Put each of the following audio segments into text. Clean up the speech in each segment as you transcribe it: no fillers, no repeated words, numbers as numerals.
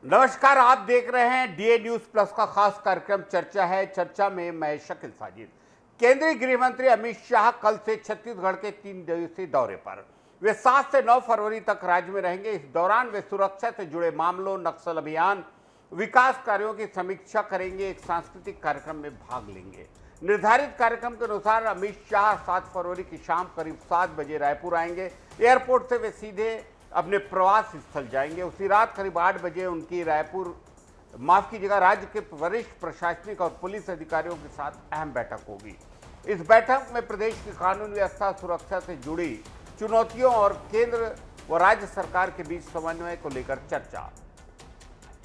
नमस्कार, आप देख रहे हैं डीए न्यूज प्लस का खास कार्यक्रम चर्चा है। चर्चा में मैं शकील साजिद। केंद्रीय गृह मंत्री अमित शाह कल से छत्तीसगढ़ के 3 दिवसीय दौरे पर। वे 7 से 9 फरवरी तक राज्य में रहेंगे। इस दौरान वे सुरक्षा से जुड़े मामलों, नक्सल अभियान, विकास कार्यों की समीक्षा करेंगे। एक सांस्कृतिक कार्यक्रम में भाग लेंगे। निर्धारित कार्यक्रम के अनुसार अमित शाह 7 फरवरी की शाम करीब 7 बजे रायपुर आएंगे। एयरपोर्ट से वे सीधे अपने प्रवास स्थल जाएंगे। उसी रात करीब 8 बजे उनकी राज्य के वरिष्ठ प्रशासनिक और पुलिस अधिकारियों के साथ अहम बैठक होगी। इस बैठक में प्रदेश की कानून व्यवस्था, सुरक्षा से जुड़ी चुनौतियों और केंद्र व राज्य सरकार के बीच समन्वय को लेकर चर्चा।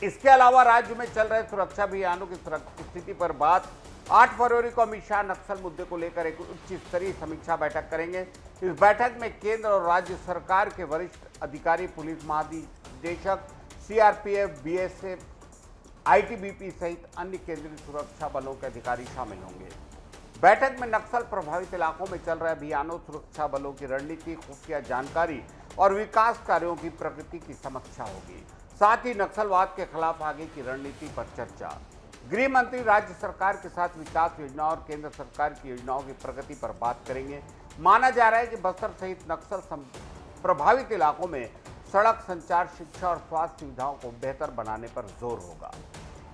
इसके अलावा राज्य में चल रहे सुरक्षा अभियानों की स्थिति पर बात। 8 फरवरी को अमित शाह नक्सल मुद्दे को लेकर एक उच्च स्तरीय समीक्षा बैठक करेंगे। इस बैठक में केंद्र और राज्य सरकार के वरिष्ठ अधिकारी, पुलिस महानिदेशक, सीआरपीएफ, बीएसएफ, आईटीबीपी सहित अन्य केंद्रीय सुरक्षा बलों के अधिकारी शामिल होंगे। बैठक में नक्सल प्रभावित इलाकों में चल रहे अभियानों, सुरक्षा बलों की रणनीति, खुफिया जानकारी और विकास कार्यों की प्रगति की समीक्षा होगी। साथ ही नक्सलवाद के खिलाफ आगे की रणनीति पर चर्चा। गृह मंत्री राज्य सरकार के साथ विकास योजनाओं और केंद्र सरकार की योजनाओं की प्रगति पर बात करेंगे। माना जा रहा है कि बस्तर सहित नक्सल प्रभावित इलाकों में सड़क, संचार, शिक्षा और स्वास्थ्य सुविधाओं को बेहतर बनाने पर जोर होगा।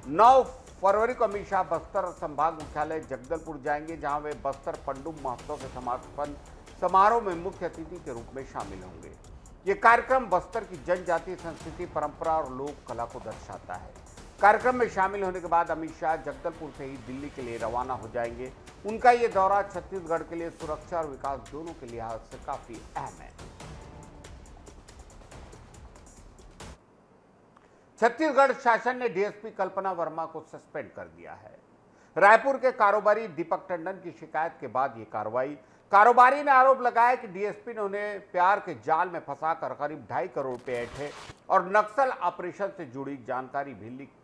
9 फरवरी को अमित शाह बस्तर संभाग मुख्यालय जगदलपुर जाएंगे, जहां वे बस्तर पंडुब महोत्सव के समापन समारोह में मुख्य अतिथि के रूप में शामिल होंगे। ये कार्यक्रम बस्तर की जनजातीय संस्कृति, परंपरा और लोक कला को दर्शाता है। कार्यक्रम में शामिल होने के बाद अमित शाह जगदलपुर से ही दिल्ली के लिए रवाना हो जाएंगे। उनका ये दौरा छत्तीसगढ़ के लिए सुरक्षा और विकास दोनों के लिहाज से काफी अहम है। छत्तीसगढ़ शासन ने डीएसपी कल्पना वर्मा को सस्पेंड कर दिया है। रायपुर के कारोबारी दीपक टंडन की शिकायत के बाद ये कार्रवाई। कारोबारी ने आरोप लगाया कि डीएसपी ने उन्हें प्यार के जाल में फंसाकर करीब 2.5 करोड़ रुपए ऐंठे और नक्सल ऑपरेशन से जुड़ी जानकारी भी लीक की।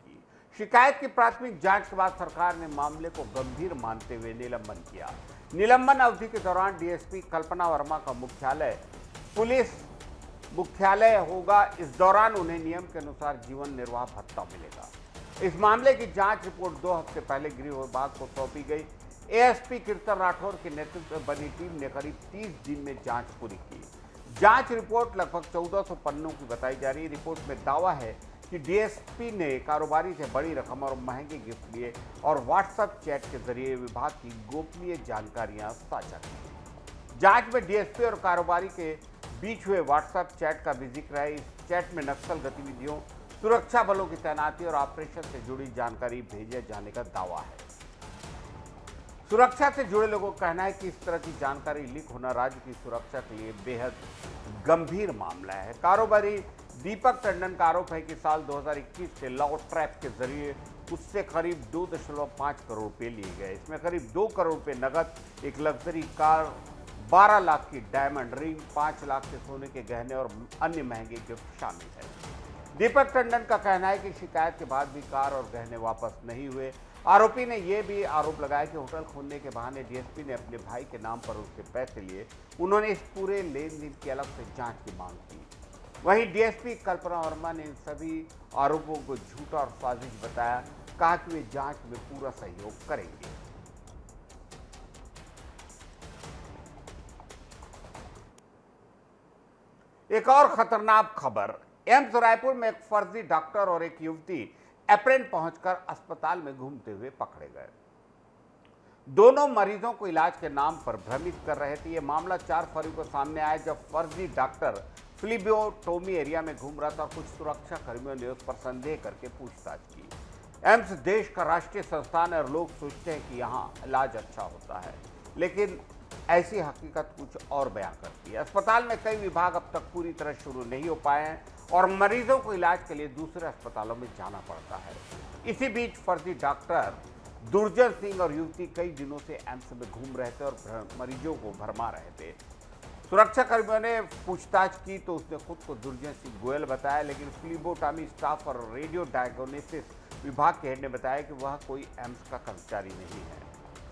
शिकायत की प्राथमिक जांच के बाद सरकार ने मामले को गंभीर मानते हुए निलंबन किया। निलंबन अवधि के दौरान डीएसपी कल्पना वर्मा का पुलिस मुख्यालय होगा। इस दौरान उन्हें नियम के अनुसार जीवन निर्वाह भत्ता मिलेगा। इस मामले की जांच रिपोर्ट 2 हफ्ते पहले गृह विभाग को सौंपी गई। एएसपी कीर्तन राठौर के नेतृत्व में बनी टीम ने करीब 30 दिन में जांच पूरी की। जांच रिपोर्ट लगभग 1400 पन्नों की बताई जा रही है। रिपोर्ट में दावा है कि डीएसपी ने कारोबारी से बड़ी रकम और महंगे गिफ्ट लिए और व्हाट्सएप चैट के जरिए विभाग की गोपनीय जानकारियां साझा की। जांच में डीएसपी और कारोबारी के बीच हुए व्हाट्सएप चैट का भी जिक्र है। इस चैट में नक्सल गतिविधियों, सुरक्षा बलों की तैनाती और ऑपरेशन से जुड़ी जानकारी भेजे जाने का दावा है। सुरक्षा से जुड़े लोगों का कहना है कि इस तरह की जानकारी लीक होना राज्य की सुरक्षा के लिए बेहद गंभीर मामला है। कारोबारी दीपक टंडन का आरोप है कि साल 2021 से लॉ ट्रैप के जरिए उससे करीब 2.5 करोड़ रुपए लिए गए। इसमें करीब 2 करोड़ रुपए नगद, एक लग्जरी कार, 12 लाख की डायमंड रिंग, 5 लाख के सोने के गहने और अन्य महंगे गिफ्ट शामिल है। दीपक टंडन का कहना है कि शिकायत के बाद भी कार और गहने वापस नहीं हुए। आरोपी ने यह भी आरोप लगाया कि होटल खोलने के बहाने डीएसपी ने अपने भाई के नाम पर उससे पैसे लिए। उन्होंने इस पूरे लेन देन की अलग से जांच की मांग की। वहीं डीएसपी कल्पना वर्मा ने इन सभी आरोपों को झूठा और साजिश बताया। कहा कि वे जांच में पूरा सहयोग करेंगे। एक और खतरनाक खबर। एम्स रायपुर में एक फर्जी डॉक्टर और एक युवती एप्रेन पहुंचकर अस्पताल में घूमते हुए पकड़े गए। दोनों मरीजों को इलाज के नाम पर भ्रमित कर रहे थे। यह मामला 4 फरवरी को सामने आया, जब फर्जी डॉक्टर फ्लीबियोटोमी एरिया में घूम रहा था और कुछ सुरक्षा कर्मियों ने उस पर संदेह करके पूछताछ की। एम्स देश का राष्ट्रीय संस्थान है और लोग सोचते हैं कि यहाँ इलाज अच्छा होता है, लेकिन ऐसी हकीकत कुछ और बयां करती है। अस्पताल में कई विभाग अब तक पूरी तरह शुरू नहीं हो पाए हैं और मरीजों को इलाज के लिए दूसरे अस्पतालों में जाना पड़ता है। इसी बीच फर्जी डॉक्टर दुर्जन सिंह और युवती कई दिनों से एम्स में घूम रहे थे और मरीजों को भरमा रहे थे। सुरक्षा कर्मियों ने पूछताछ की तो उसने खुद को दुर्जन सिंह गोयल बताया, लेकिन फ्लीबोटोमी स्टाफ और रेडियो डायग्नोसिस विभाग के हेड ने बताया कि वह कोई एम्स का कर्मचारी नहीं है।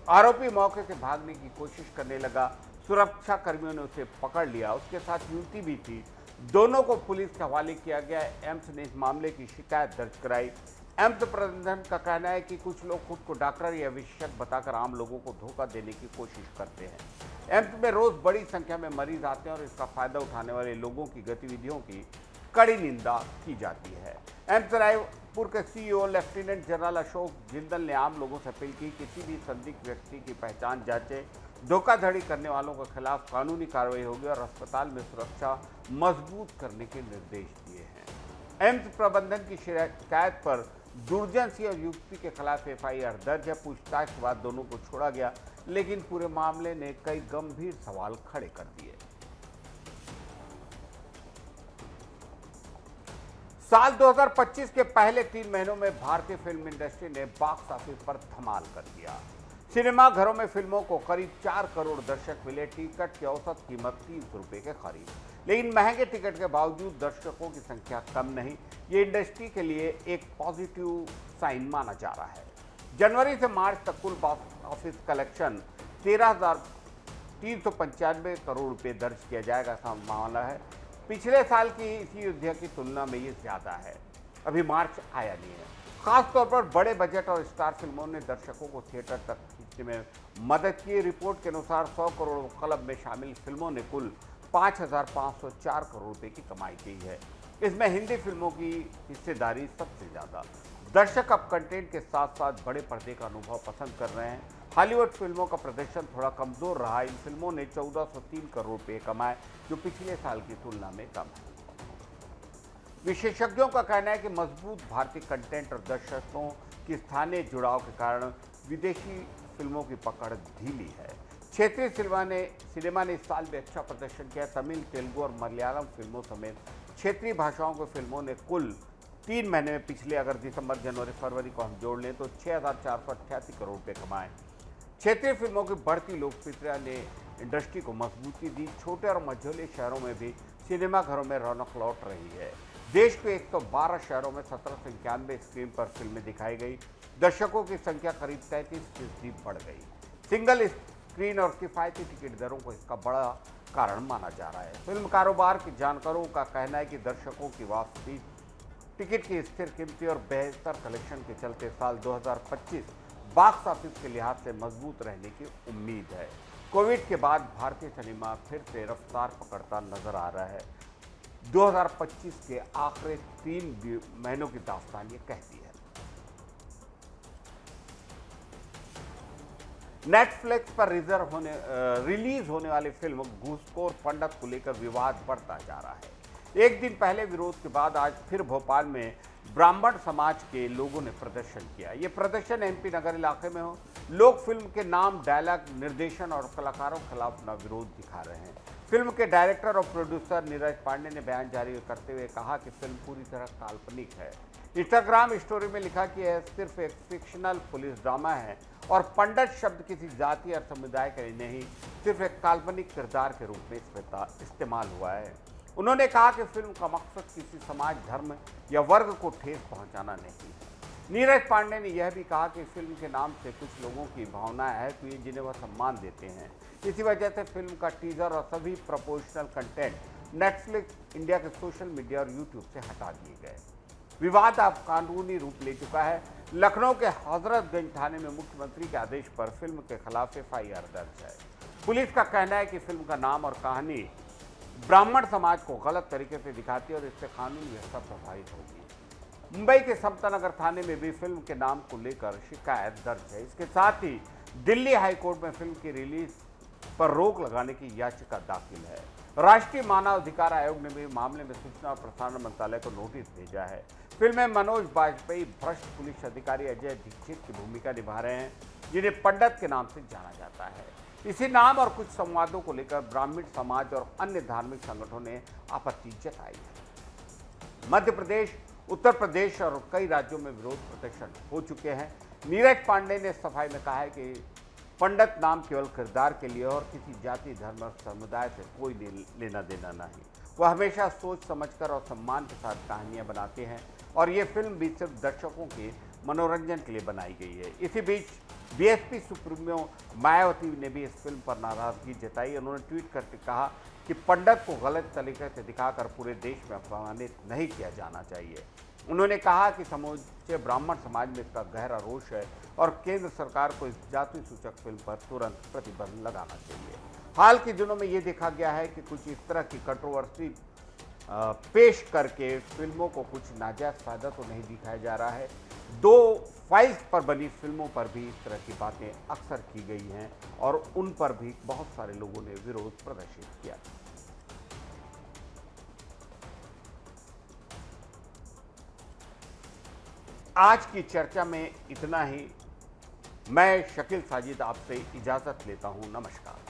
आरोपी मौके से भागने की कोशिश करने लगा। सुरक्षा कर्मियों ने उसे पकड़ लिया। उसके साथ युवती भी थी। दोनों को पुलिस के हवाले किया गया है। एम्स ने इस मामले की शिकायत दर्ज कराई। एम्स प्रबंधन का कहना है कि कुछ लोग खुद को डॉक्टर या विशेषज्ञ बताकर आम लोगों को धोखा देने की कोशिश करते हैं। एम्स में रोज बड़ी संख्या में मरीज आते हैं और इसका फायदा उठाने वाले लोगों की गतिविधियों की कड़ी निंदा की जाती है। एम्स रायपुर के CEO lieutenant general Ashok Jindal ने आम लोगों से अपील की किसी भी संदिग्ध व्यक्ति की पहचान जांचे, धोखाधड़ी करने वालों के खिलाफ कानूनी कार्रवाई होगी और अस्पताल में सुरक्षा मजबूत करने के निर्देश दिए हैं। एम्स प्रबंधन की शिकायत पर दुर्जन सिंह और युवती के खिलाफ एफआईआर दर्ज है। पूछताछ के बाद दोनों को छोड़ा गया, लेकिन पूरे मामले ने कई गंभीर सवाल खड़े कर दिए। साल 2025 के पहले 3 महीनों में भारतीय फिल्म इंडस्ट्री ने बॉक्स ऑफिस पर धमाल कर दिया। सिनेमा घरों में फिल्मों को करीब 4 करोड़ दर्शक मिले। टिकट की औसत कीमत 300 रुपए के करीब, लेकिन महंगे टिकट के बावजूद दर्शकों की संख्या कम नहीं। ये इंडस्ट्री के लिए एक पॉजिटिव साइन माना जा रहा है। जनवरी से मार्च तक कुल बॉक्स ऑफिस कलेक्शन 13,395 करोड़ रुपए दर्ज किया जाएगा, ऐसा मामला है। पिछले साल की इसी अवधि की तुलना में ये ज्यादा है। अभी मार्च आया नहीं है। खासतौर पर बड़े बजट और स्टार फिल्मों ने दर्शकों को थिएटर तक खींचने में मदद की। रिपोर्ट के अनुसार 100 करोड़ क्लब में शामिल फिल्मों ने कुल 5,504 करोड़ रुपए की कमाई की है। इसमें हिंदी फिल्मों की हिस्सेदारी सबसे ज्यादा। दर्शक अब कंटेंट के साथ साथ बड़े पर्दे का अनुभव पसंद कर रहे हैं। हॉलीवुड फिल्मों का प्रदर्शन थोड़ा कमजोर रहा। इन फिल्मों ने 1403 करोड़ रुपए कमाए, जो पिछले साल की तुलना में कम है। विशेषज्ञों का कहना है कि मजबूत भारतीय कंटेंट और दर्शकों की स्थानीय जुड़ाव के कारण विदेशी फिल्मों की पकड़ ढीली है। क्षेत्रीय सिनेमा ने इस साल भी अच्छा प्रदर्शन किया। तमिल, तेलुगु और मलयालम फिल्मों समेत क्षेत्रीय भाषाओं की फिल्मों ने कुल 3 महीने में, पिछले अगर दिसंबर, जनवरी, फरवरी को हम जोड़ लें तो 6,488 करोड़ रुपए कमाए। क्षेत्रीय फिल्मों की बढ़ती लोकप्रियता ने इंडस्ट्री को मजबूती दी। छोटे और मझोले शहरों में भी सिनेमा घरों में रौनक लौट रही है। देश के 112 शहरों में 1791 स्क्रीन पर फिल्में दिखाई गई। दर्शकों की संख्या करीब 33% बढ़ गई। सिंगल स्क्रीन और किफायती टिकट दरों को इसका बड़ा कारण माना जा रहा है। फिल्म कारोबार के जानकारों का कहना है कि दर्शकों की वापसी, टिकट की स्थिर कीमतें और बेहतर कलेक्शन के चलते साल 2025 बॉक्स ऑफिस के लिहाज से मजबूत रहने की उम्मीद है। कोविड के बाद भारतीय सिनेमा फिर से रफ्तार पकड़ता नजर आ रहा है। 2025 के आखिरी 3 महीनों की दास्तान ये कहती है। नेटफ्लिक्स पर रिलीज होने वाली फिल्म घूसखोर पंडित को लेकर विवाद बढ़ता जा रहा है। एक दिन पहले विरोध के बाद आज फिर भोपाल में ब्राह्मण समाज के लोगों ने प्रदर्शन किया। ये प्रदर्शन एमपी नगर इलाके में हो। लोग फिल्म के नाम, डायलॉग, निर्देशन और कलाकारों के खिलाफ अपना विरोध दिखा रहे हैं। फिल्म के डायरेक्टर और प्रोड्यूसर नीरज पांडे ने बयान जारी करते हुए कहा कि फिल्म पूरी तरह काल्पनिक है। इंस्टाग्राम स्टोरी में लिखा कि यह सिर्फ एक फिक्शनल पुलिस ड्रामा है और पंडित शब्द किसी जाति या समुदाय के लिए नहीं, सिर्फ एक काल्पनिक किरदार के रूप में इस्तेमाल हुआ है। उन्होंने कहा कि फिल्म का मकसद किसी समाज, धर्म या वर्ग को ठेस पहुंचाना नहीं है। नीरज पांडे ने यह भी कहा कि फिल्म के नाम से कुछ लोगों की भावनाएं हैं तो ये जिन्हें वह सम्मान देते हैं। इसी वजह से फिल्म का टीजर और सभी प्रमोशनल कंटेंट नेटफ्लिक्स इंडिया के सोशल मीडिया और यूट्यूब से हटा दिए गए। विवाद अब कानूनी रूप ले चुका है। लखनऊ के हजरतगंज थाने में मुख्यमंत्री के आदेश पर फिल्म के खिलाफ एफआईआर दर्ज है। पुलिस का कहना है कि फिल्म का नाम और कहानी ब्राह्मण समाज को गलत तरीके से दिखाती है और इससे कानूनी व्यवस्था प्रभावित होगी। मुंबई के समता नगर थाने में भी फिल्म के नाम को लेकर शिकायत दर्ज है। इसके साथ ही दिल्ली हाईकोर्ट में फिल्म की रिलीज पर रोक लगाने की याचिका दाखिल है। राष्ट्रीय मानव अधिकार आयोग ने भी मामले में सूचना और प्रसारण मंत्रालय को नोटिस भेजा है। फिल्म में मनोज बाजपेयी भ्रष्ट पुलिस अधिकारी अजय दीक्षित की भूमिका निभा रहे हैं, जिन्हें पंडित के नाम से जाना जाता है। इसी नाम और कुछ संवादों को लेकर ब्राह्मण समाज और अन्य धार्मिक संगठनों ने आपत्ति जताई है। मध्य प्रदेश, उत्तर प्रदेश और कई राज्यों में विरोध प्रदर्शन हो चुके हैं। नीरज पांडे ने सफाई में कहा है कि पंडित नाम केवल किरदार के लिए और किसी जाति, धर्म और समुदाय से कोई लेना देना नहीं। वह हमेशा सोच समझकर और सम्मान के साथ कहानियां बनाते हैं और ये फिल्म भी सिर्फ दर्शकों के मनोरंजन के लिए बनाई गई है। इसी बीच बीएसपी सुप्रीमो मायावती ने भी इस फिल्म पर नाराजगी जताई। उन्होंने ट्वीट करके कहा कि पंडित को गलत तरीके से दिखाकर पूरे देश में अपमानित नहीं किया जाना चाहिए। उन्होंने कहा कि समूचे ब्राह्मण समाज में इसका गहरा रोष है और केंद्र सरकार को इस जाति सूचक फिल्म पर तुरंत प्रतिबंध लगाना चाहिए। हाल के दिनों में ये देखा गया है कि कुछ इस तरह की कंट्रोवर्सी पेश करके फिल्मों को कुछ नाजायज फायदा तो नहीं दिखाया जा रहा है। 2 फाइल्स पर बनी फिल्मों पर भी इस तरह की बातें अक्सर की गई हैं और उन पर भी बहुत सारे लोगों ने विरोध प्रदर्शित किया। आज की चर्चा में इतना ही। मैं शकील साजिद आपसे इजाजत लेता हूं। नमस्कार।